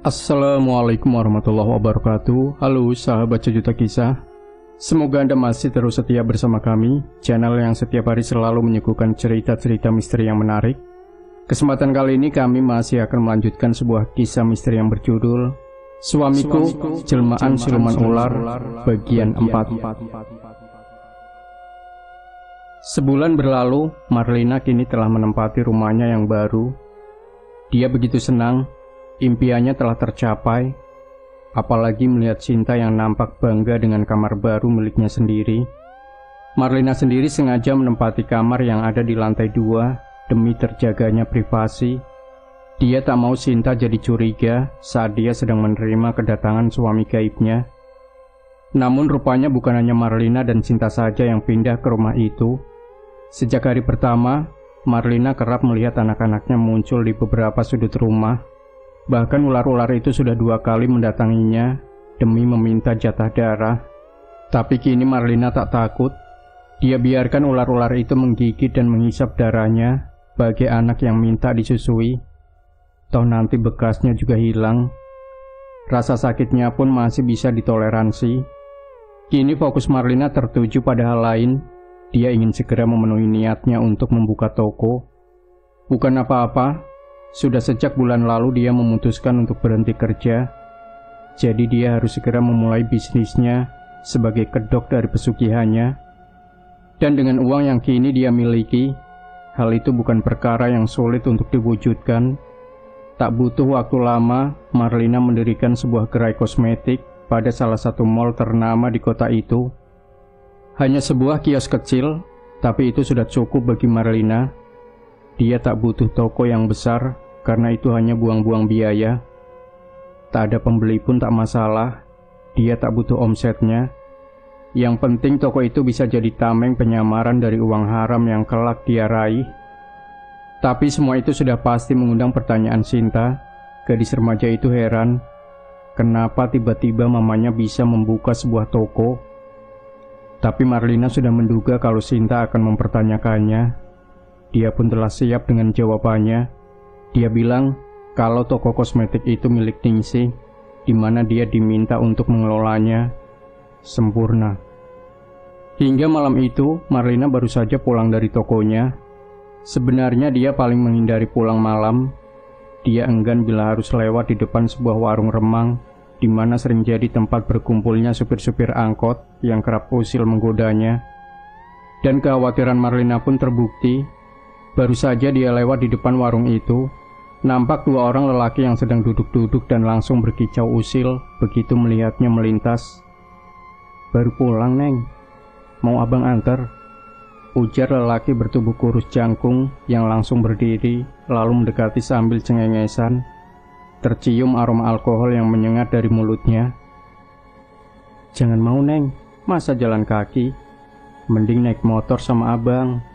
Assalamualaikum warahmatullahi wabarakatuh. Halo sahabat Sejuta Kisah. Semoga Anda masih terus setia bersama kami, channel yang setiap hari selalu menyuguhkan cerita-cerita misteri yang menarik. Kesempatan kali ini kami masih akan melanjutkan sebuah kisah misteri yang berjudul Suamiku Jelmaan Siluman Ular bagian 4. Sebulan berlalu, Marlina kini telah menempati rumahnya yang baru. Dia begitu senang, impiannya telah tercapai, apalagi melihat Sinta yang nampak bangga dengan kamar baru miliknya sendiri. Marlina sendiri sengaja menempati kamar yang ada di lantai 2 demi terjaganya privasi. Dia tak mau Sinta jadi curiga saat dia sedang menerima kedatangan suami gaibnya. Namun rupanya bukan hanya Marlina dan Sinta saja yang pindah ke rumah itu. Sejak hari pertama, Marlina kerap melihat anak-anaknya muncul di beberapa sudut rumah. Bahkan ular-ular itu sudah 2 kali mendatanginya demi meminta jatah darah. Tapi kini Marlina tak takut. Dia biarkan ular-ular itu menggigit dan menghisap darahnya bagi anak yang minta disusui. Toh nanti bekasnya juga hilang. Rasa sakitnya pun masih bisa ditoleransi. Kini fokus Marlina tertuju pada hal lain. Dia ingin segera memenuhi niatnya untuk membuka toko. Bukan apa-apa, sudah sejak bulan lalu dia memutuskan untuk berhenti kerja. Jadi dia harus segera memulai bisnisnya sebagai kedok dari pesugihannya. Dan dengan uang yang kini dia miliki, hal itu bukan perkara yang sulit untuk diwujudkan. Tak butuh waktu lama, Marlina mendirikan sebuah gerai kosmetik pada salah satu mall ternama di kota itu. Hanya sebuah kios kecil, tapi itu sudah cukup bagi Marlina. Dia tak butuh toko yang besar, karena itu hanya buang-buang biaya. Tak ada pembeli pun tak masalah. Dia tak butuh omsetnya. Yang penting toko itu bisa jadi tameng penyamaran dari uang haram yang kelak dia raih. Tapi semua itu sudah pasti mengundang pertanyaan Sinta. Gadis remaja itu heran, kenapa tiba-tiba mamanya bisa membuka sebuah toko. Tapi Marlina sudah menduga kalau Sinta akan mempertanyakannya. Dia pun telah siap dengan jawabannya. Dia bilang kalau toko kosmetik itu milik Ningsih, di mana dia diminta untuk mengelolanya sempurna. Hingga malam itu, Marlina baru saja pulang dari tokonya. Sebenarnya dia paling menghindari pulang malam. Dia enggan bila harus lewat di depan sebuah warung remang, di mana sering jadi tempat berkumpulnya supir-supir angkot yang kerap usil menggodanya. Dan kekhawatiran Marlina pun terbukti. Baru saja dia lewat di depan warung itu, nampak 2 orang lelaki yang sedang duduk-duduk dan langsung berkicau usil begitu melihatnya melintas. "Baru pulang, Neng. Mau abang antar?" ujar lelaki bertubuh kurus jangkung yang langsung berdiri lalu mendekati sambil cengengesan. Tercium aroma alkohol yang menyengat dari mulutnya. "Jangan mau, Neng. Masa jalan kaki? Mending naik motor sama abang.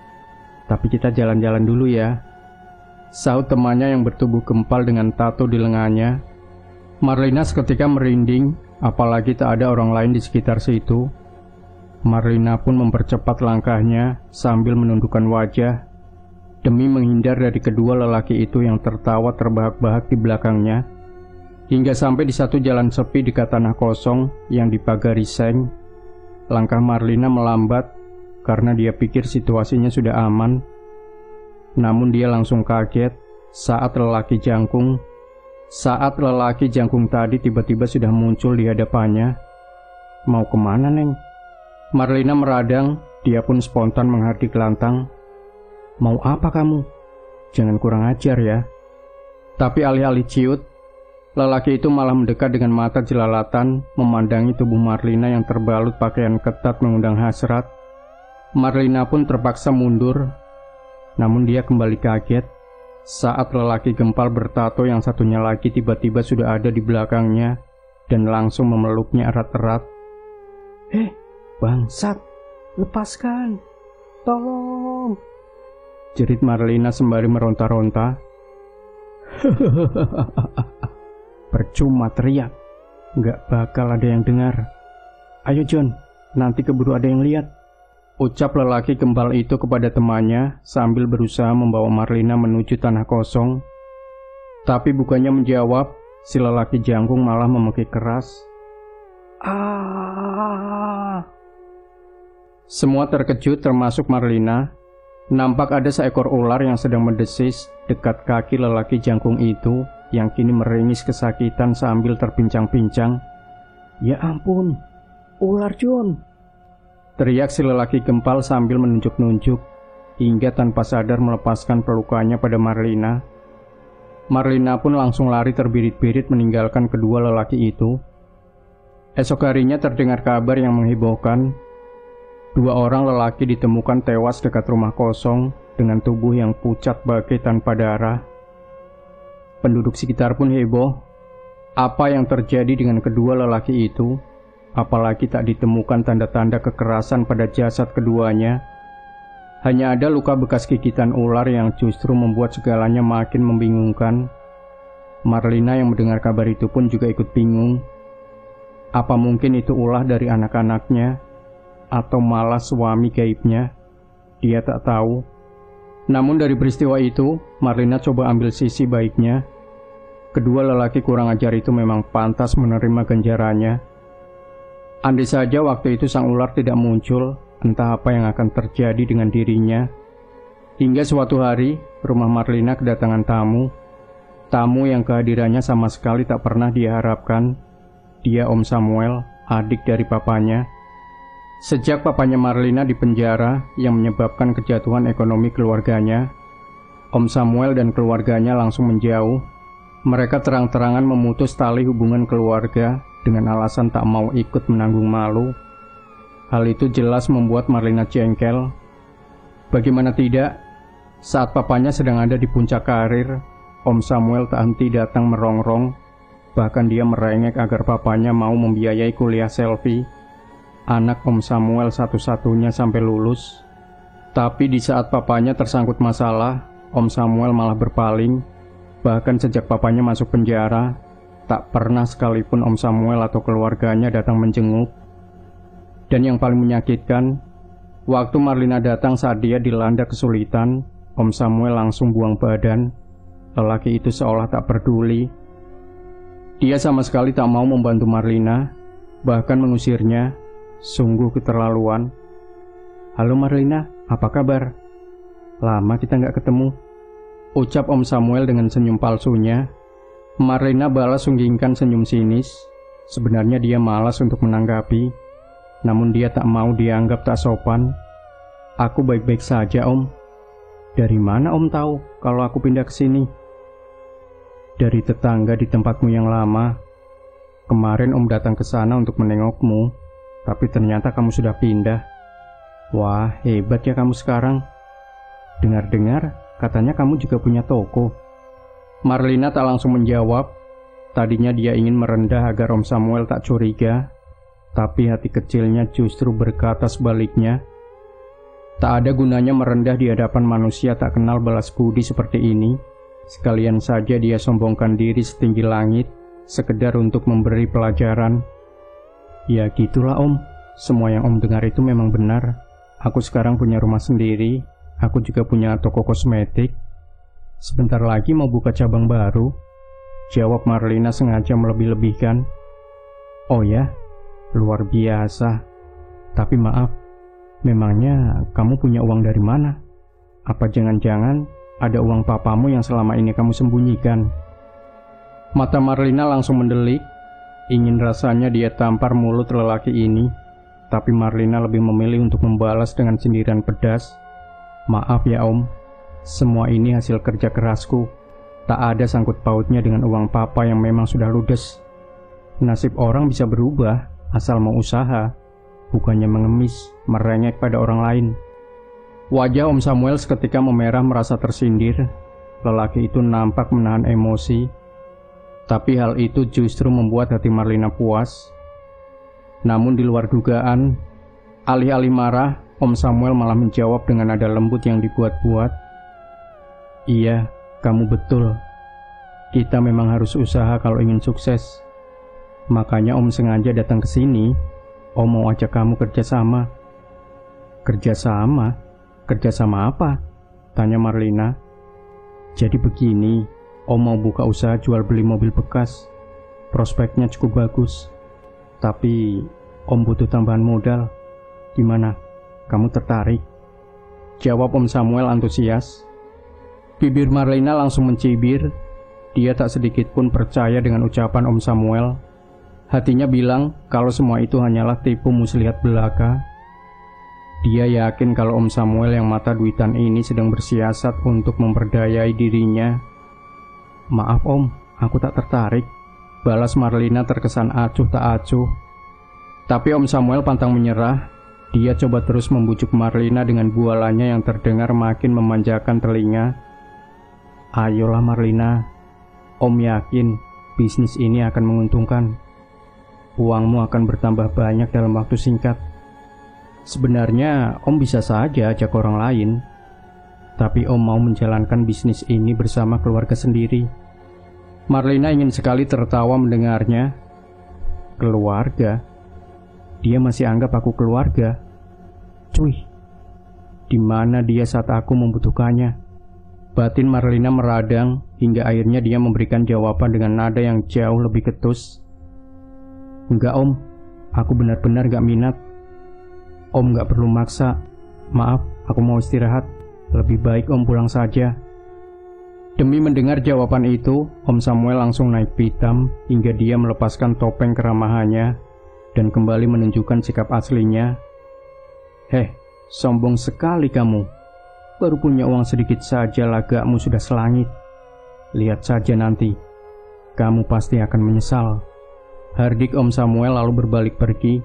Tapi kita jalan-jalan dulu ya," sahut temannya yang bertubuh gempal dengan tato di lengannya. Marlina seketika merinding, apalagi tak ada orang lain di sekitar situ. Marlina pun mempercepat langkahnya sambil menundukkan wajah demi menghindar dari kedua lelaki itu yang tertawa terbahak-bahak di belakangnya. Hingga sampai di satu jalan sepi dekat tanah kosong yang dipagari seng. Langkah Marlina melambat karena dia pikir situasinya sudah aman. Namun dia langsung kaget saat lelaki jangkung tadi tiba-tiba sudah muncul di hadapannya. "Mau kemana, Neng?" Marlina meradang, dia pun spontan menghardik lantang. "Mau apa kamu? Jangan kurang ajar ya." Tapi alih-alih ciut, lelaki itu malah mendekat dengan mata jelalatan memandangi tubuh Marlina yang terbalut pakaian ketat mengundang hasrat. Marlina pun terpaksa mundur. Namun dia kembali kaget saat lelaki gempal bertato yang satunya lagi tiba-tiba sudah ada di belakangnya dan langsung memeluknya erat-erat. "Bangsat, lepaskan, tolong!" jerit Marlina sembari meronta-ronta. "Percuma teriak, nggak bakal ada yang dengar. Ayo John, nanti keburu ada yang lihat," ucap lelaki gempal itu kepada temannya sambil berusaha membawa Marlina menuju tanah kosong. Tapi bukannya menjawab, si lelaki jangkung malah memekik keras. Ah! Semua terkejut termasuk Marlina. Nampak ada seekor ular yang sedang mendesis dekat kaki lelaki jangkung itu yang kini meringis kesakitan sambil terpincang-pincang. Ya ampun, ular Jun! Teriak si lelaki gempal sambil menunjuk-nunjuk hingga tanpa sadar melepaskan pelukannya pada Marlina. Marlina pun langsung lari terbirit-birit meninggalkan kedua lelaki itu. Esok harinya terdengar kabar yang menghebohkan. 2 orang lelaki ditemukan tewas dekat rumah kosong dengan tubuh yang pucat bagai tanpa darah. Penduduk sekitar pun heboh. Apa yang terjadi dengan kedua lelaki itu? Apalagi tak ditemukan tanda-tanda kekerasan pada jasad keduanya. Hanya ada luka bekas gigitan ular yang justru membuat segalanya makin membingungkan. Marlina yang mendengar kabar itu pun juga ikut bingung. Apa mungkin itu ulah dari anak-anaknya? Atau malah suami gaibnya? Dia tak tahu. Namun dari peristiwa itu, Marlina coba ambil sisi baiknya. Kedua lelaki kurang ajar itu memang pantas menerima ganjarannya. Andai saja waktu itu sang ular tidak muncul, entah apa yang akan terjadi dengan dirinya. Hingga suatu hari, rumah Marlina kedatangan tamu. Tamu yang kehadirannya sama sekali tak pernah diharapkan. Dia Om Samuel, adik dari papanya. Sejak papanya Marlina di penjara yang menyebabkan kejatuhan ekonomi keluarganya, Om Samuel dan keluarganya langsung menjauh. Mereka terang-terangan memutus tali hubungan keluarga dengan alasan tak mau ikut menanggung malu. Hal itu jelas membuat Marlina jengkel. Bagaimana tidak, saat papanya sedang ada di puncak karir, Om Samuel tak henti datang merongrong. Bahkan dia merengek agar papanya mau membiayai kuliah Selvi, anak Om Samuel satu-satunya sampai lulus. Tapi di saat papanya tersangkut masalah, Om Samuel malah berpaling. Bahkan sejak papanya masuk penjara, tak pernah sekalipun Om Samuel atau keluarganya datang menjenguk. Dan yang paling menyakitkan, waktu Marlina datang saat dia dilanda kesulitan, Om Samuel langsung buang badan. Lelaki itu seolah tak peduli. Dia sama sekali tak mau membantu Marlina, bahkan mengusirnya. Sungguh keterlaluan. Halo Marlina, apa kabar? Lama kita nggak ketemu, ucap Om Samuel dengan senyum palsunya. Marlina balas sunggingkan senyum sinis. Sebenarnya dia malas untuk menanggapi, namun dia tak mau dianggap tak sopan. Aku baik-baik saja Om. Dari mana Om tahu kalau aku pindah ke sini? Dari tetangga di tempatmu yang lama. Kemarin Om datang ke sana untuk menengokmu, tapi ternyata kamu sudah pindah. Wah, hebat ya kamu sekarang. Dengar-dengar, katanya kamu juga punya toko. Marlina tak langsung menjawab. Tadinya dia ingin merendah agar Om Samuel tak curiga, tapi hati kecilnya justru berkata sebaliknya. Tak ada gunanya merendah di hadapan manusia tak kenal balas budi seperti ini. Sekalian saja dia sombongkan diri setinggi langit, sekedar untuk memberi pelajaran. Ya gitulah Om, semua yang Om dengar itu memang benar. Aku sekarang punya rumah sendiri, aku juga punya toko kosmetik. Sebentar lagi mau buka cabang baru, jawab Marlina sengaja melebih-lebihkan. Oh ya, luar biasa. Tapi maaf, memangnya kamu punya uang dari mana? Apa jangan-jangan ada uang papamu yang selama ini kamu sembunyikan? Mata Marlina langsung mendelik. Ingin rasanya dia tampar mulut lelaki ini, tapi Marlina lebih memilih untuk membalas dengan sindiran pedas. Maaf ya Om, semua ini hasil kerja kerasku. Tak ada sangkut pautnya dengan uang papa yang memang sudah ludes. Nasib orang bisa berubah asal mau usaha, bukannya mengemis, merengek pada orang lain. Wajah Om Samuel seketika memerah merasa tersindir. Lelaki itu nampak menahan emosi. Tapi hal itu justru membuat hati Marlina puas. Namun di luar dugaan, alih-alih marah, Om Samuel malah menjawab dengan nada lembut yang dibuat-buat. Iya, kamu betul. Kita memang harus usaha kalau ingin sukses. Makanya Om sengaja datang ke sini. Om mau ajak kamu kerjasama. Kerjasama? Kerjasama apa? Tanya Marlina. Jadi begini, Om mau buka usaha jual beli mobil bekas. prospeknya cukup bagus. Tapi Om butuh tambahan modal. Gimana? Kamu tertarik? Jawab Om Samuel antusias. Bibir Marlina langsung mencibir. Dia tak sedikit pun percaya dengan ucapan Om Samuel. Hatinya bilang kalau semua itu hanyalah tipu muslihat belaka. Dia yakin kalau Om Samuel yang mata duitan ini sedang bersiasat untuk memperdayai dirinya. Maaf Om, aku tak tertarik. Balas Marlina terkesan acuh tak acuh. Tapi Om Samuel pantang menyerah. Dia coba terus membujuk Marlina dengan bualannya yang terdengar makin memanjakan telinga. Ayolah Marlina, Om yakin bisnis ini akan menguntungkan. Uangmu akan bertambah banyak dalam waktu singkat. Sebenarnya Om bisa saja ajak orang lain, tapi Om mau menjalankan bisnis ini bersama keluarga sendiri. Marlina ingin sekali tertawa mendengarnya. Keluarga? Dia masih anggap aku keluarga. Cuy, di mana dia saat aku membutuhkannya? Batin Marlina meradang hingga akhirnya dia memberikan jawaban dengan nada yang jauh lebih ketus. Enggak Om, aku benar-benar gak minat. Om gak perlu maksa. Maaf, aku mau istirahat. Lebih baik Om pulang saja. Demi mendengar jawaban itu, Om Samuel langsung naik pitam hingga dia melepaskan topeng keramahannya dan kembali menunjukkan sikap aslinya. Heh, sombong sekali kamu. Baru punya uang sedikit saja lagakmu sudah selangit. Lihat saja nanti, kamu pasti akan menyesal. Hardik Om Samuel lalu berbalik pergi.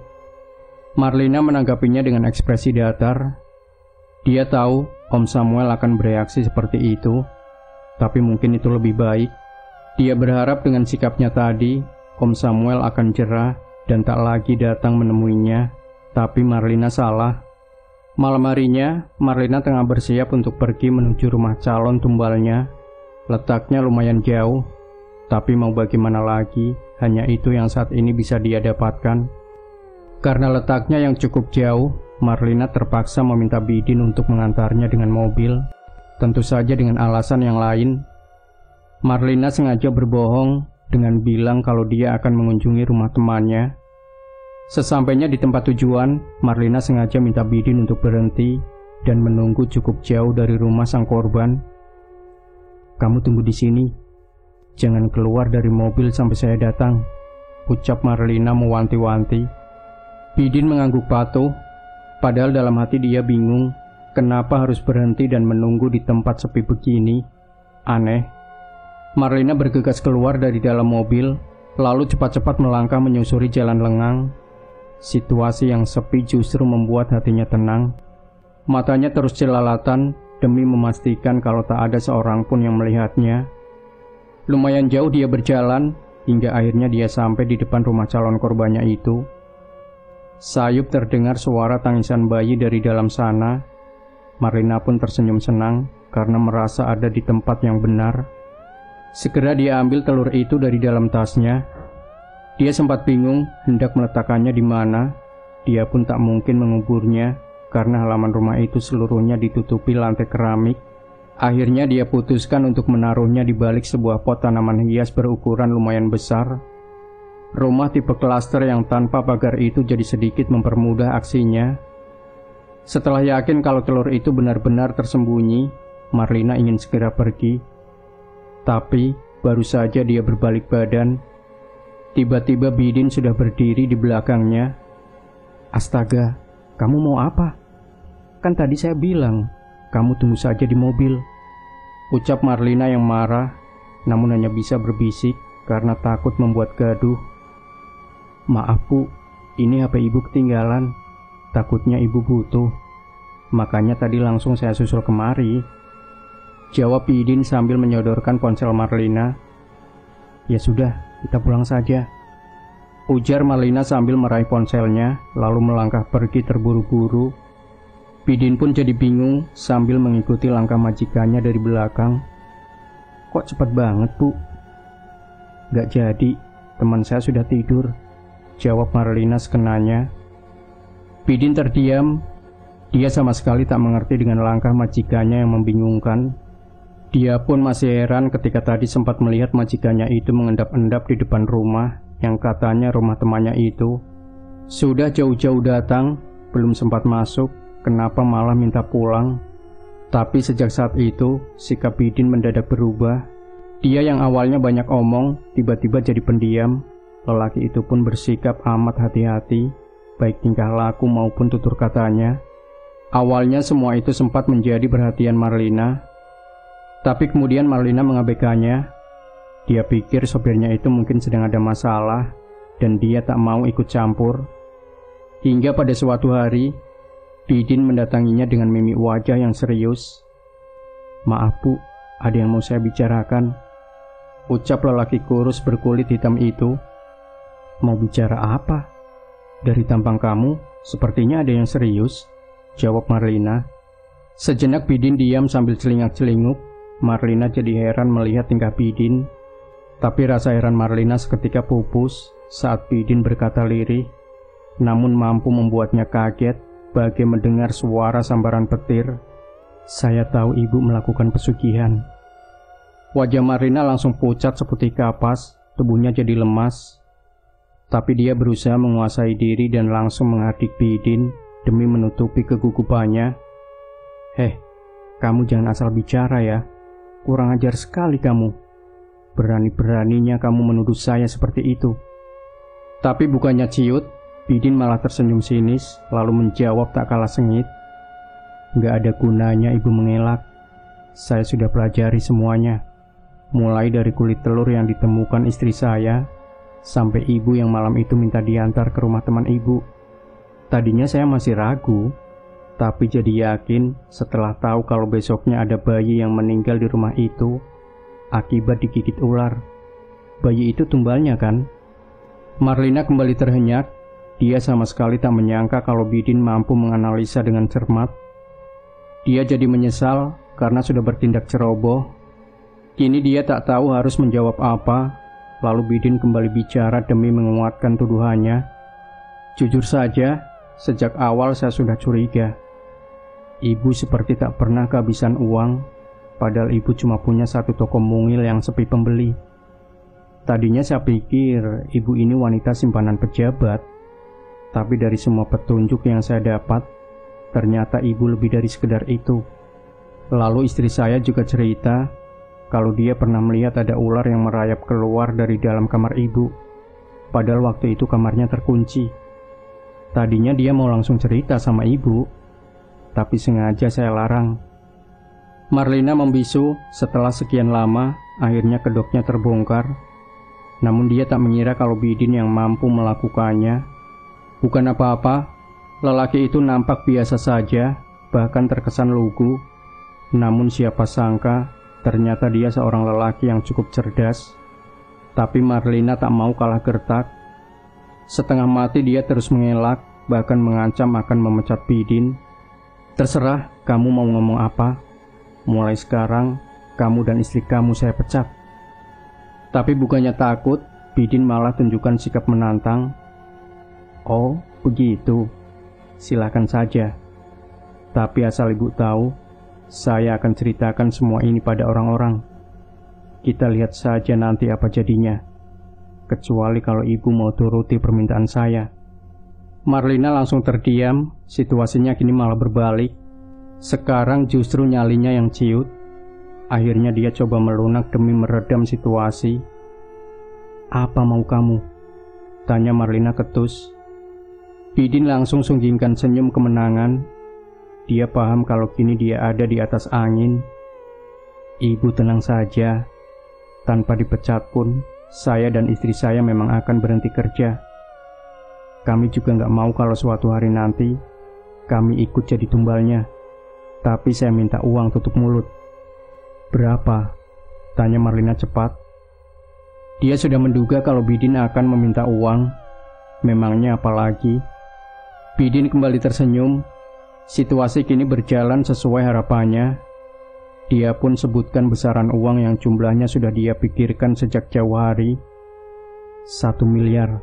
Marlina menanggapinya dengan ekspresi datar. Dia tahu Om Samuel akan bereaksi seperti itu, tapi mungkin itu lebih baik. Dia berharap dengan sikapnya tadi, Om Samuel akan jerah dan tak lagi datang menemuinya. Tapi Marlina salah. Malam harinya, Marlina tengah bersiap untuk pergi menuju rumah calon tumbalnya. Letaknya lumayan jauh, tapi mau bagaimana lagi, hanya itu yang saat ini bisa dia dapatkan. Karena letaknya yang cukup jauh, Marlina terpaksa meminta Bidin untuk mengantarnya dengan mobil. Tentu saja dengan alasan yang lain. Marlina sengaja berbohong dengan bilang kalau dia akan mengunjungi rumah temannya. Sesampainya di tempat tujuan, Marlina sengaja minta Bidin untuk berhenti dan menunggu cukup jauh dari rumah sang korban. Kamu tunggu di sini. Jangan keluar dari mobil sampai saya datang, ucap Marlina mewanti-wanti. Bidin mengangguk patuh, padahal dalam hati dia bingung kenapa harus berhenti dan menunggu di tempat sepi begini. Aneh. Marlina bergegas keluar dari dalam mobil, lalu cepat-cepat melangkah menyusuri jalan lengang. Situasi yang sepi justru membuat hatinya tenang. Matanya terus jelalatan demi memastikan kalau tak ada seorang pun yang melihatnya. Lumayan jauh dia berjalan, hingga akhirnya dia sampai di depan rumah calon korbannya itu. Sayup terdengar suara tangisan bayi dari dalam sana. Marlina pun tersenyum senang karena merasa ada di tempat yang benar. Segera dia ambil telur itu dari dalam tasnya. Dia sempat bingung hendak meletakkannya di mana. Dia pun tak mungkin menguburnya karena halaman rumah itu seluruhnya ditutupi lantai keramik. Akhirnya dia putuskan untuk menaruhnya di balik sebuah pot tanaman hias berukuran lumayan besar. Rumah tipe klaster yang tanpa pagar itu jadi sedikit mempermudah aksinya. Setelah yakin kalau telur itu benar-benar tersembunyi, Marlina ingin segera pergi. Tapi baru saja dia berbalik badan, tiba-tiba Bidin sudah berdiri di belakangnya. Astaga, kamu mau apa? Kan tadi saya bilang, kamu tunggu saja di mobil, ucap Marlina yang marah, namun hanya bisa berbisik karena takut membuat gaduh. Maaf Bu, ini HP ibu ketinggalan. Takutnya ibu butuh, makanya tadi langsung saya susul kemari, jawab Bidin sambil menyodorkan ponsel Marlina. Ya sudah, kita pulang saja, ujar Marlina sambil meraih ponselnya, lalu melangkah pergi terburu-buru. Bidin pun jadi bingung sambil mengikuti langkah majikannya dari belakang. Kok cepat banget Bu? Gak jadi, teman saya sudah tidur, jawab Marlina sekenanya. Bidin terdiam. Dia sama sekali tak mengerti dengan langkah majikannya yang membingungkan. Dia pun masih heran ketika tadi sempat melihat majikannya itu mengendap-endap di depan rumah yang katanya rumah temannya itu. Sudah jauh-jauh datang, belum sempat masuk, kenapa malah minta pulang? Tapi sejak saat itu, sikap Bidin mendadak berubah. Dia yang awalnya banyak omong, tiba-tiba jadi pendiam. Lelaki itu pun bersikap amat hati-hati, baik tingkah laku maupun tutur katanya. Awalnya semua itu sempat menjadi perhatian Marlina, tapi kemudian Marlina mengabaikannya. Dia pikir sopirnya itu mungkin sedang ada masalah, dan dia tak mau ikut campur. Hingga pada suatu hari, Bidin mendatanginya dengan mimik wajah yang serius. "Maaf Bu, ada yang mau saya bicarakan," ucap lelaki kurus berkulit hitam itu. "Mau bicara apa? Dari tampang kamu, sepertinya ada yang serius," jawab Marlina. Sejenak Bidin diam sambil celingak-celinguk. Marlina jadi heran melihat tingkah Bidin. Tapi rasa heran Marlina seketika pupus saat Bidin berkata lirih, namun mampu membuatnya kaget bagai mendengar suara sambaran petir. "Saya tahu Ibu melakukan pesugihan." Wajah Marlina langsung pucat seputih kapas, tubuhnya jadi lemas. Tapi dia berusaha menguasai diri dan langsung menghadik Bidin demi menutupi kegugupannya. Kamu jangan asal bicara ya. Kurang ajar sekali kamu. Berani-beraninya kamu menuduh saya seperti itu." Tapi bukannya ciut, Bidin malah tersenyum sinis, lalu menjawab tak kalah sengit. "Gak ada gunanya Ibu mengelak. Saya sudah pelajari semuanya. Mulai dari kulit telur yang ditemukan istri saya, sampai Ibu yang malam itu minta diantar ke rumah teman Ibu. Tadinya saya masih ragu, tapi jadi yakin setelah tahu kalau besoknya ada bayi yang meninggal di rumah itu akibat digigit ular. Bayi itu tumbalnya kan?" Marlina kembali terhenyak. Dia sama sekali tak menyangka kalau Bidin mampu menganalisa dengan cermat. Dia jadi menyesal karena sudah bertindak ceroboh. Kini dia tak tahu harus menjawab apa. Lalu Bidin kembali bicara demi menguatkan tuduhannya. "Jujur saja, sejak awal saya sudah curiga. Ibu seperti tak pernah kehabisan uang, padahal Ibu cuma punya satu toko mungil yang sepi pembeli. Tadinya saya pikir Ibu ini wanita simpanan pejabat, tapi dari semua petunjuk yang saya dapat, ternyata Ibu lebih dari sekedar itu." Lalu istri saya juga cerita kalau dia pernah melihat ada ular yang merayap keluar dari dalam kamar Ibu, padahal waktu itu kamarnya terkunci. Tadinya dia mau langsung cerita sama Ibu, tapi sengaja saya larang. Marlina membisu. Setelah sekian lama, akhirnya kedoknya terbongkar. Namun dia tak mengira kalau Bidin yang mampu melakukannya. Bukan apa-apa, lelaki itu nampak biasa saja, bahkan terkesan lugu. Namun siapa sangka, ternyata dia seorang lelaki yang cukup cerdas. Tapi Marlina tak mau kalah gertak. Setengah mati dia terus mengelak, bahkan mengancam akan memecat Bidin. "Terserah kamu mau ngomong apa. Mulai sekarang, kamu dan istri kamu saya pecat." Tapi bukannya takut, Bidin malah tunjukkan sikap menantang. "Oh, begitu. Silakan saja. Tapi asal Ibu tahu, saya akan ceritakan semua ini pada orang-orang. Kita lihat saja nanti apa jadinya. Kecuali kalau Ibu mau turuti permintaan saya." Marlina langsung terdiam. Situasinya kini malah berbalik. Sekarang justru nyalinya yang ciut. Akhirnya dia coba melunak demi meredam situasi. "Apa mau kamu?" tanya Marlina ketus. Bidin langsung sunggingkan senyum kemenangan. Dia paham kalau kini dia ada di atas angin. "Ibu tenang saja. Tanpa dipecat pun, saya dan istri saya memang akan berhenti kerja. Kami juga gak mau kalau suatu hari nanti kami ikut jadi tumbalnya. Tapi saya minta uang tutup mulut." "Berapa?" tanya Marlina cepat. Dia sudah menduga kalau Bidin akan meminta uang. Memangnya apalagi? Bidin kembali tersenyum. Situasi kini berjalan sesuai harapannya. Dia pun sebutkan besaran uang yang jumlahnya sudah dia pikirkan sejak jauh hari. 1 miliar.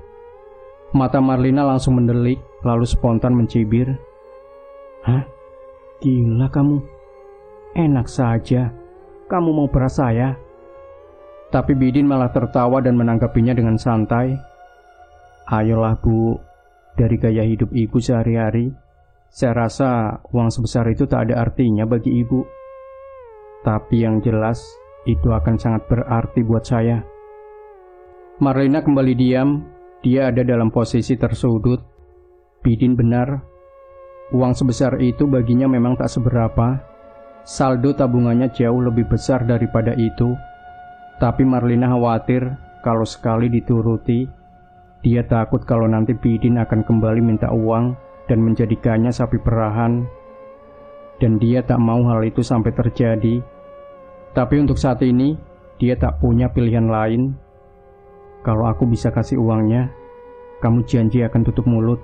Mata Marlina langsung mendelik, lalu spontan mencibir. "Hah? Gila kamu. Enak saja. kamu mau peras saya?" Tapi Bidin malah tertawa dan menanggapinya dengan santai. "Ayolah Bu, dari gaya hidup Ibu sehari-hari, saya rasa uang sebesar itu tak ada artinya bagi Ibu. Tapi yang jelas, itu akan sangat berarti buat saya." Marlina kembali diam, dia ada dalam posisi tersudut. Bidin benar, uang sebesar itu baginya memang tak seberapa. Saldo tabungannya jauh lebih besar daripada itu. Tapi Marlina khawatir kalau sekali dituruti, dia takut kalau nanti Bidin akan kembali minta uang dan menjadikannya sapi perahan. Dan dia tak mau hal itu sampai terjadi. Tapi untuk saat ini, dia tak punya pilihan lain. "Kalau aku bisa kasih uangnya, kamu janji akan tutup mulut?"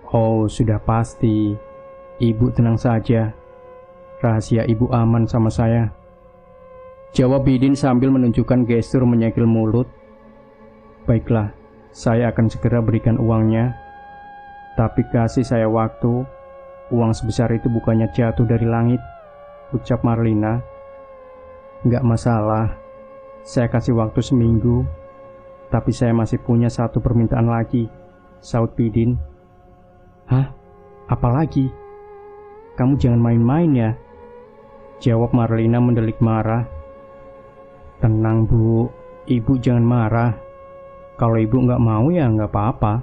"Oh, sudah pasti. Ibu tenang saja. Rahasia Ibu aman sama saya," jawab Bidin sambil menunjukkan gestur menyegel mulut. "Baiklah, saya akan segera berikan uangnya. Tapi kasih saya waktu. Uang sebesar itu bukannya jatuh dari langit," ucap Marlina. "Nggak masalah. Saya kasih waktu seminggu. Tapi saya masih punya satu permintaan lagi," saut Bidin. "Hah? Apa lagi? Kamu jangan main-main ya," jawab Marlina mendelik marah. "Tenang Bu, Ibu jangan marah. Kalau Ibu nggak mau ya nggak apa-apa.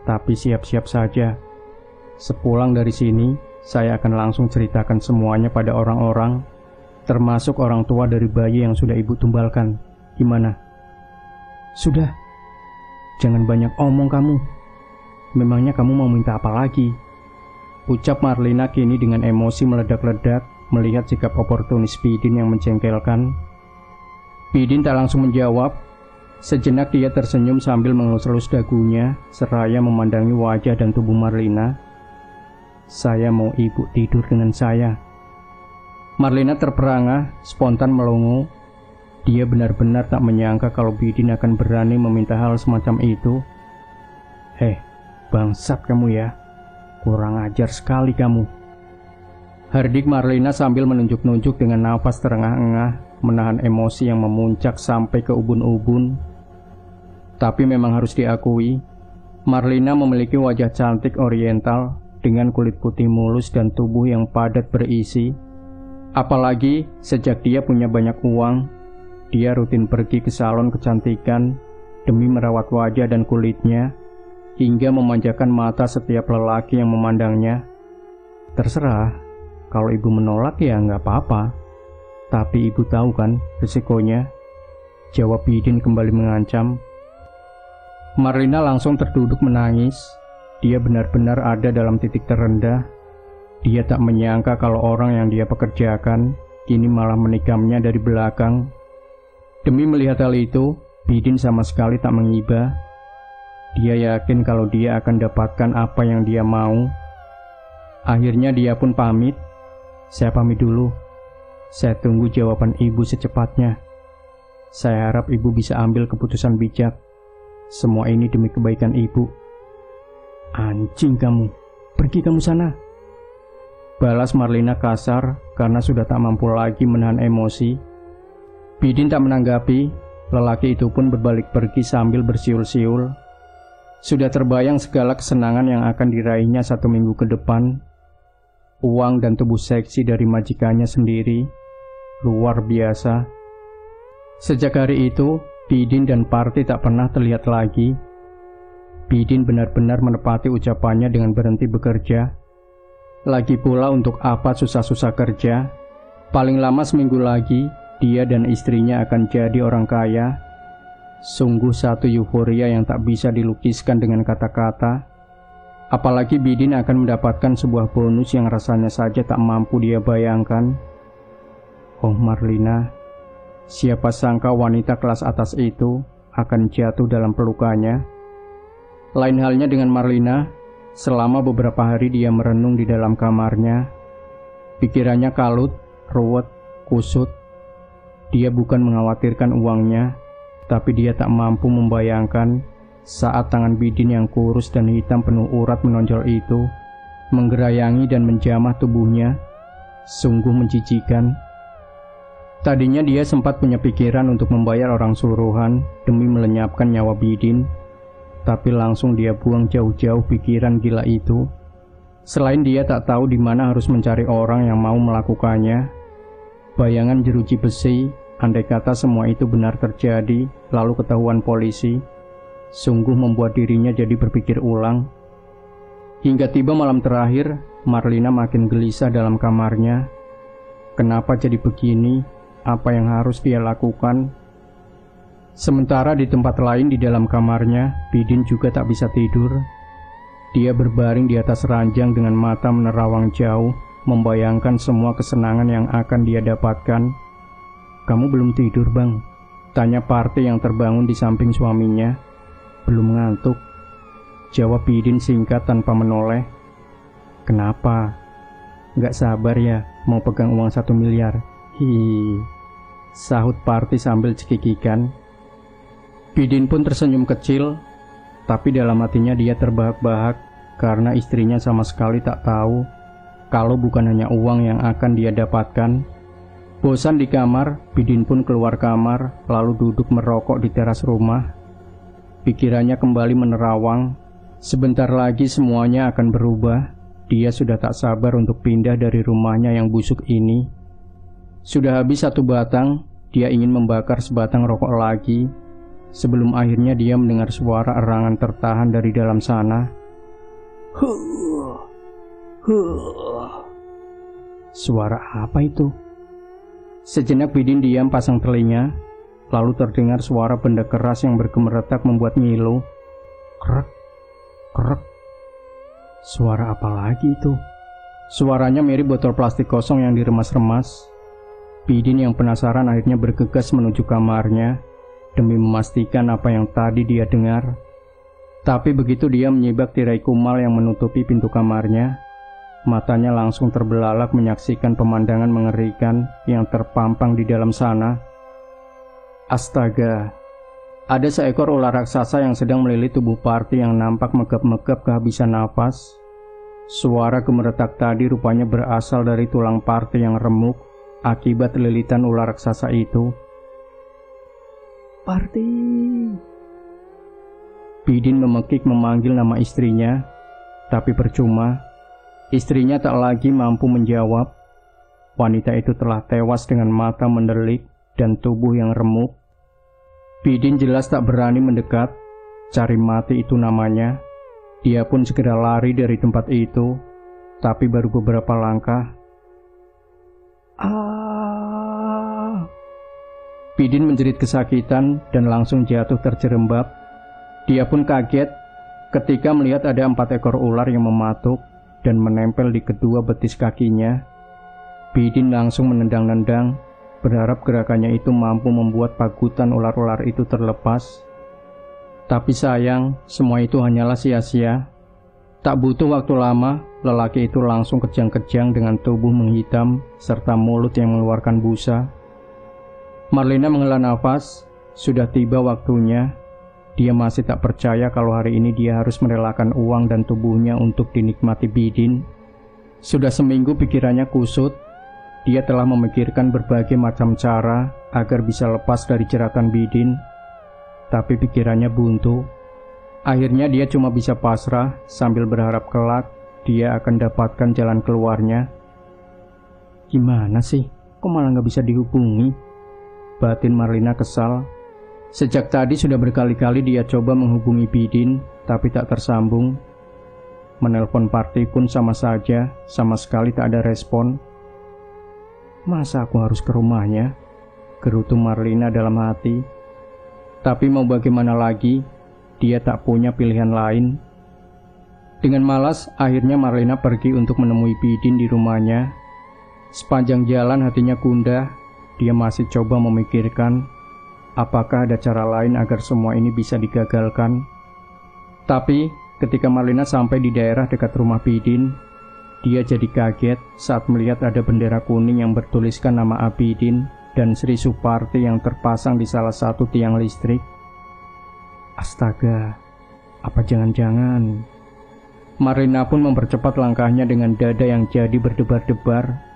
Tapi siap-siap saja. Sepulang dari sini, saya akan langsung ceritakan semuanya pada orang-orang, termasuk orang tua dari bayi yang sudah Ibu tumbalkan. Gimana?" "Sudah. Jangan banyak omong kamu. Memangnya kamu mau minta apa lagi?" ucap Marlina kini dengan emosi meledak-ledak melihat sikap oportunis Bidin yang menjengkelkan. Bidin tak langsung menjawab. Sejenak dia tersenyum sambil mengelus-elus dagunya seraya memandangi wajah dan tubuh Marlina. "Saya mau Ibu tidur dengan saya." Marlina terperangah, spontan melongo. Dia benar-benar tak menyangka kalau Bidin akan berani meminta hal semacam itu. Bangsat kamu ya. Kurang ajar sekali kamu," hardik Marlina sambil menunjuk-nunjuk dengan nafas terengah-engah, menahan emosi yang memuncak sampai ke ubun-ubun. Tapi memang harus diakui, Marlina memiliki wajah cantik oriental dengan kulit putih mulus dan tubuh yang padat berisi. Apalagi sejak dia punya banyak uang, dia rutin pergi ke salon kecantikan demi merawat wajah dan kulitnya, hingga memanjakan mata setiap lelaki yang memandangnya. "Terserah, kalau Ibu menolak ya nggak apa-apa. Tapi Ibu tahu kan risikonya," jawab Bidin kembali mengancam. Marlina langsung terduduk menangis. Dia benar-benar ada dalam titik terendah. Dia tak menyangka kalau orang yang dia pekerjakan kini malah menikamnya dari belakang. Demi melihat hal itu, Bidin sama sekali tak mengibah. Dia yakin kalau dia akan dapatkan apa yang dia mau. Akhirnya dia pun pamit. "Saya pamit dulu. Saya tunggu jawaban Ibu secepatnya. Saya harap Ibu bisa ambil keputusan bijak. Semua ini demi kebaikan Ibu." "Anjing kamu, pergi kamu sana," balas Marlina kasar karena sudah tak mampu lagi menahan emosi. Bidin tak menanggapi. Lelaki itu pun berbalik pergi sambil bersiul-siul. Sudah terbayang segala kesenangan yang akan diraihnya 1 minggu ke depan. Uang dan tubuh seksi dari majikannya sendiri. Luar biasa. Sejak hari itu, Bidin dan Parti tak pernah terlihat lagi. Bidin benar-benar menepati ucapannya dengan berhenti bekerja. Lagi pula untuk apa susah-susah kerja? Paling lama seminggu lagi, dia dan istrinya akan jadi orang kaya. Sungguh satu euforia yang tak bisa dilukiskan dengan kata-kata. Apalagi Bidin akan mendapatkan sebuah bonus yang rasanya saja tak mampu dia bayangkan. Oh Marlina, siapa sangka wanita kelas atas itu akan jatuh dalam pelukannya. Lain halnya dengan Marlina, selama beberapa hari dia merenung di dalam kamarnya. Pikirannya kalut, ruwet, kusut. Dia bukan mengkhawatirkan uangnya, tapi dia tak mampu membayangkan saat tangan Bidin yang kurus dan hitam penuh urat menonjol itu menggerayangi dan menjamah tubuhnya. Sungguh menjijikan. Tadinya dia sempat punya pikiran untuk membayar orang suruhan demi melenyapkan nyawa Bidin, tapi langsung dia buang jauh-jauh pikiran gila itu. Selain dia tak tahu di mana harus mencari orang yang mau melakukannya. Bayangan jeruji besi, andai kata semua itu benar terjadi, lalu ketahuan polisi, sungguh membuat dirinya jadi berpikir ulang. Hingga tiba malam terakhir, Marlina makin gelisah dalam kamarnya. Kenapa jadi begini? Apa yang harus dia lakukan? Sementara di tempat lain di dalam kamarnya, Bidin juga tak bisa tidur. Dia berbaring di atas ranjang dengan mata menerawang jauh, membayangkan semua kesenangan yang akan dia dapatkan. "Kamu belum tidur, Bang?" tanya Parti yang terbangun di samping suaminya. "Belum ngantuk," jawab Bidin singkat tanpa menoleh. "Kenapa? Nggak sabar ya mau pegang uang 1 miliar? Hihi," sahut Parti sambil cekikikan. Bidin pun tersenyum kecil, tapi dalam hatinya dia terbahak-bahak karena istrinya sama sekali tak tahu kalau bukan hanya uang yang akan dia dapatkan. Bosan di kamar, Bidin pun keluar kamar lalu duduk merokok di teras rumah. Pikirannya kembali menerawang. Sebentar lagi semuanya akan berubah. Dia sudah tak sabar untuk pindah dari rumahnya yang busuk ini. Sudah habis 1 batang, dia ingin membakar sebatang rokok lagi. Sebelum akhirnya dia mendengar suara erangan tertahan dari dalam sana. Suara apa itu? Sejenak Bidin diam pasang telinga, lalu terdengar suara benda keras yang bergemeretak membuat ngilu. Krek, krek. Suara apa lagi itu? Suaranya mirip botol plastik kosong yang diremas-remas. Bidin yang penasaran akhirnya bergegas menuju kamarnya demi memastikan apa yang tadi dia dengar. Tapi begitu dia menyibak tirai kumal yang menutupi pintu kamarnya, matanya langsung terbelalak menyaksikan pemandangan mengerikan yang terpampang di dalam sana. Astaga, ada seekor ular raksasa yang sedang melilit tubuh Parti yang nampak megap-megap kehabisan nafas. Suara gemeretak tadi rupanya berasal dari tulang Parti yang remuk akibat lilitan ular raksasa itu. "Parti!" Bidin memekik memanggil nama istrinya, tapi percuma. Istrinya tak lagi mampu menjawab. Wanita itu telah tewas dengan mata mendelik dan tubuh yang remuk. Bidin jelas tak berani mendekat. Cari mati itu namanya. Dia pun segera lari dari tempat itu, tapi baru beberapa langkah. Bidin menjerit kesakitan dan langsung jatuh terjerembab. Dia pun kaget ketika melihat ada 4 ekor ular yang mematuk dan menempel di kedua betis kakinya. Bidin langsung menendang-nendang, berharap gerakannya itu mampu membuat pagutan ular-ular itu terlepas. Tapi sayang, semua itu hanyalah sia-sia. Tak butuh waktu lama, lelaki itu langsung kejang-kejang dengan tubuh menghitam serta mulut yang mengeluarkan busa. Marlina menghela nafas. Sudah tiba waktunya. Dia masih tak percaya kalau hari ini dia harus merelakan uang dan tubuhnya untuk dinikmati Bidin. Sudah seminggu pikirannya kusut. Dia telah memikirkan berbagai macam cara agar bisa lepas dari jeratan Bidin, tapi pikirannya buntu. Akhirnya dia cuma bisa pasrah sambil berharap kelak dia akan dapatkan jalan keluarnya. Gimana sih? Kok malah gak bisa dihubungi? Batin Marlina kesal. Sejak tadi sudah berkali-kali dia coba menghubungi Bidin, tapi tak tersambung. Menelpon Parti pun sama saja, sama sekali tak ada respon. Masa aku harus ke rumahnya? Gerutu Marlina dalam hati. Tapi mau bagaimana lagi, dia tak punya pilihan lain. Dengan malas, akhirnya Marlina pergi untuk menemui Bidin di rumahnya. Sepanjang jalan hatinya gundah. Dia masih coba memikirkan apakah ada cara lain agar semua ini bisa digagalkan. Tapi ketika Marlina sampai di daerah dekat rumah Bidin, dia jadi kaget saat melihat ada bendera kuning yang bertuliskan nama Abidin dan Sri Suparti yang terpasang di salah satu tiang listrik. Astaga, apa jangan-jangan? Marlina pun mempercepat langkahnya dengan dada yang jadi berdebar-debar.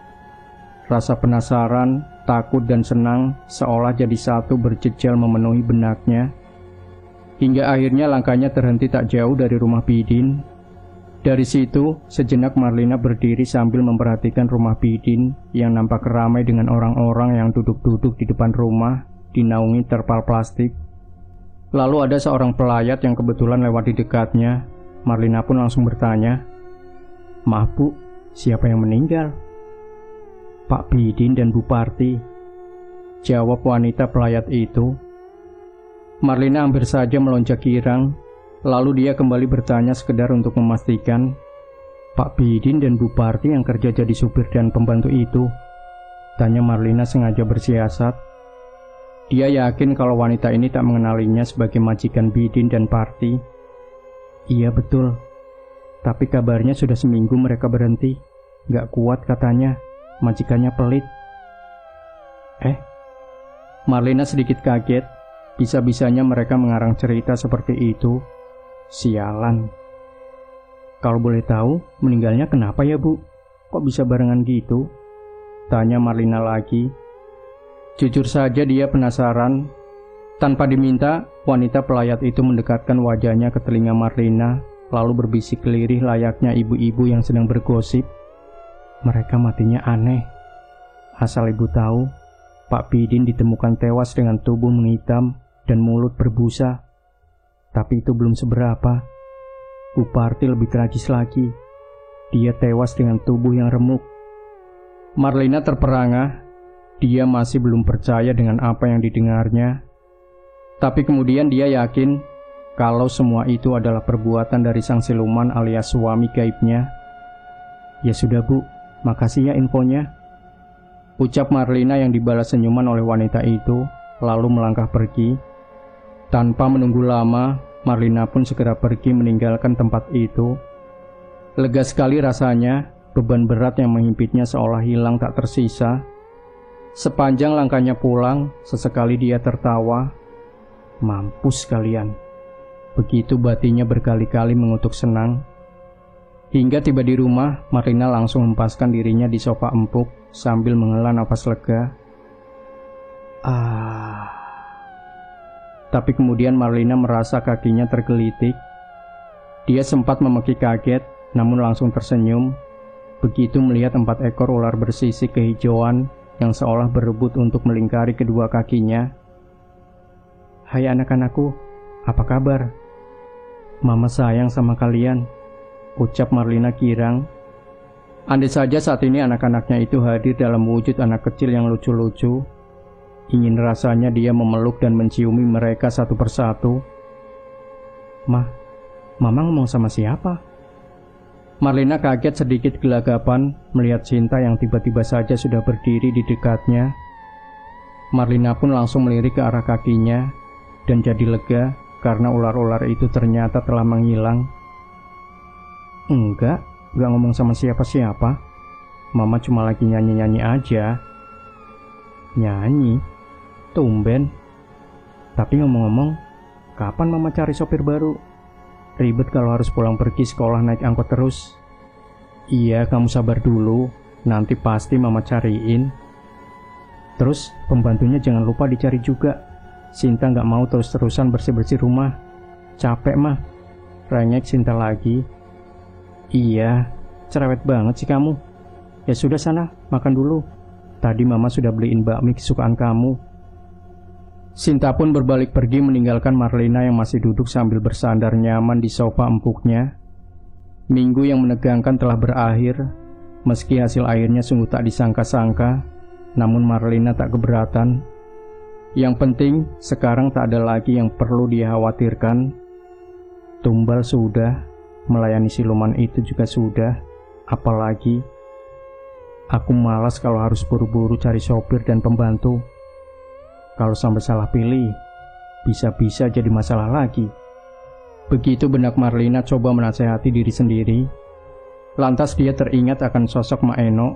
Rasa penasaran takut dan senang seolah jadi satu berjejal memenuhi benaknya. Hingga akhirnya langkahnya terhenti tak jauh dari rumah Bidin. Dari situ, sejenak Marlina berdiri sambil memperhatikan rumah Bidin yang nampak ramai dengan orang-orang yang duduk-duduk di depan rumah, dinaungi terpal plastik. Lalu ada seorang pelayat yang kebetulan lewat di dekatnya. Marlina pun langsung bertanya, "Maaf Bu, siapa yang meninggal?" "Pak Bidin dan Bu Parti," jawab wanita pelayat itu. Marlina hampir saja melonjak girang. Lalu dia kembali bertanya sekedar untuk memastikan, "Pak Bidin dan Bu Parti yang kerja jadi supir dan pembantu itu?" tanya Marlina sengaja bersiasat. Dia yakin kalau wanita ini tak mengenalinya sebagai majikan Bidin dan Parti. "Iya betul, tapi kabarnya sudah seminggu mereka berhenti. Gak kuat katanya, majikannya pelit." Marlina sedikit kaget. Bisa-bisanya mereka mengarang cerita seperti itu. Sialan. "Kalau boleh tahu, meninggalnya kenapa ya Bu? Kok bisa barengan gitu?" tanya Marlina lagi. Jujur saja dia penasaran. Tanpa diminta, wanita pelayat itu mendekatkan wajahnya ke telinga Marlina, lalu berbisik lirih layaknya ibu-ibu yang sedang bergosip. "Mereka matinya aneh. Asal Ibu tahu, Pak Bidin ditemukan tewas dengan tubuh menghitam dan mulut berbusa. Tapi itu belum seberapa. Bu Parti lebih tragis lagi. Dia tewas dengan tubuh yang remuk." Marlina terperangah. Dia masih belum percaya dengan apa yang didengarnya. Tapi kemudian dia yakin kalau semua itu adalah perbuatan dari sang siluman alias suami gaibnya. "Ya sudah Bu, makasih ya infonya," ucap Marlina yang dibalas senyuman oleh wanita itu, lalu melangkah pergi. Tanpa menunggu lama, Marlina pun segera pergi meninggalkan tempat itu. Lega sekali rasanya, beban berat yang menghimpitnya seolah hilang tak tersisa. Sepanjang langkahnya pulang, sesekali dia tertawa. "Mampus kalian." Begitu batinnya berkali-kali mengutuk senang. Hingga tiba di rumah, Marlina langsung hempaskan dirinya di sofa empuk sambil menghela nafas lega. Tapi kemudian Marlina merasa kakinya tergelitik. Dia sempat memeki kaget, namun langsung tersenyum begitu melihat 4 ekor ular bersisik kehijauan yang seolah berebut untuk melingkari kedua kakinya. "Hai anak-anakku, apa kabar? Mama sayang sama kalian," ucap Marlina girang. Andai saja saat ini anak-anaknya itu hadir dalam wujud anak kecil yang lucu-lucu. Ingin rasanya dia memeluk dan menciumi mereka satu persatu. Mama ngomong sama siapa?" Marlina kaget sedikit gelagapan melihat Cinta yang tiba-tiba saja sudah berdiri di dekatnya. Marlina pun langsung melirik ke arah kakinya dan jadi lega karena ular-ular itu ternyata telah menghilang. Enggak ngomong sama siapa-siapa. Mama cuma lagi nyanyi-nyanyi aja." "Nyanyi? Tumben. Tapi ngomong-ngomong, kapan Mama cari sopir baru? Ribet kalau harus pulang pergi sekolah naik angkot terus." "Iya, kamu sabar dulu. Nanti pasti Mama cariin. Terus pembantunya jangan lupa dicari juga. Sinta gak mau terus-terusan bersih-bersih rumah. Capek mah." Rengek Sinta lagi. "Iya, cerewet banget sih kamu. Ya sudah sana, makan dulu. Tadi Mama sudah beliin bakmi kesukaan kamu." Sinta pun berbalik pergi meninggalkan Marlina yang masih duduk sambil bersandar nyaman di sofa empuknya. Minggu yang menegangkan telah berakhir. Meski hasil akhirnya sungguh tak disangka-sangka, namun Marlina tak keberatan. Yang penting, sekarang tak ada lagi yang perlu dia khawatirkan. Tumbal sudah, melayani siluman itu juga sudah. Apalagi, aku malas kalau harus buru-buru cari sopir dan pembantu. Kalau sampai salah pilih, bisa-bisa jadi masalah lagi. Begitu benak Marlina coba menasehati diri sendiri. Lantas dia teringat akan sosok Mak Eno.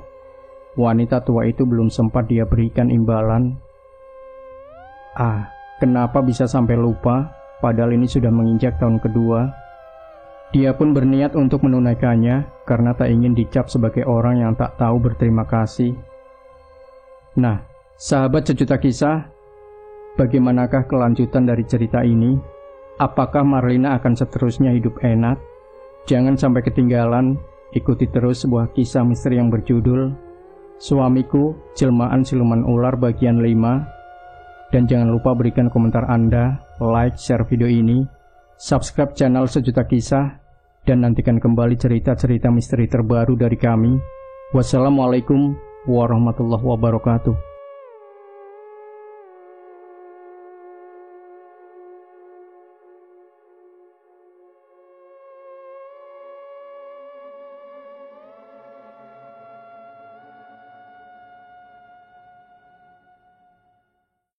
Wanita tua itu belum sempat dia berikan imbalan. Kenapa bisa sampai lupa, padahal ini sudah menginjak tahun kedua. Dia pun berniat untuk menunaikannya karena tak ingin dicap sebagai orang yang tak tahu berterima kasih. Nah, Sahabat Sejuta Kisah, bagaimanakah kelanjutan dari cerita ini? Apakah Marlina akan seterusnya hidup enak? Jangan sampai ketinggalan, ikuti terus sebuah kisah misteri yang berjudul Suamiku, Jelmaan Siluman Ular bagian 5. Dan jangan lupa berikan komentar Anda, like, share video ini, subscribe channel Sejuta Kisah, dan nantikan kembali cerita-cerita misteri terbaru dari kami. Wassalamualaikum warahmatullahi wabarakatuh.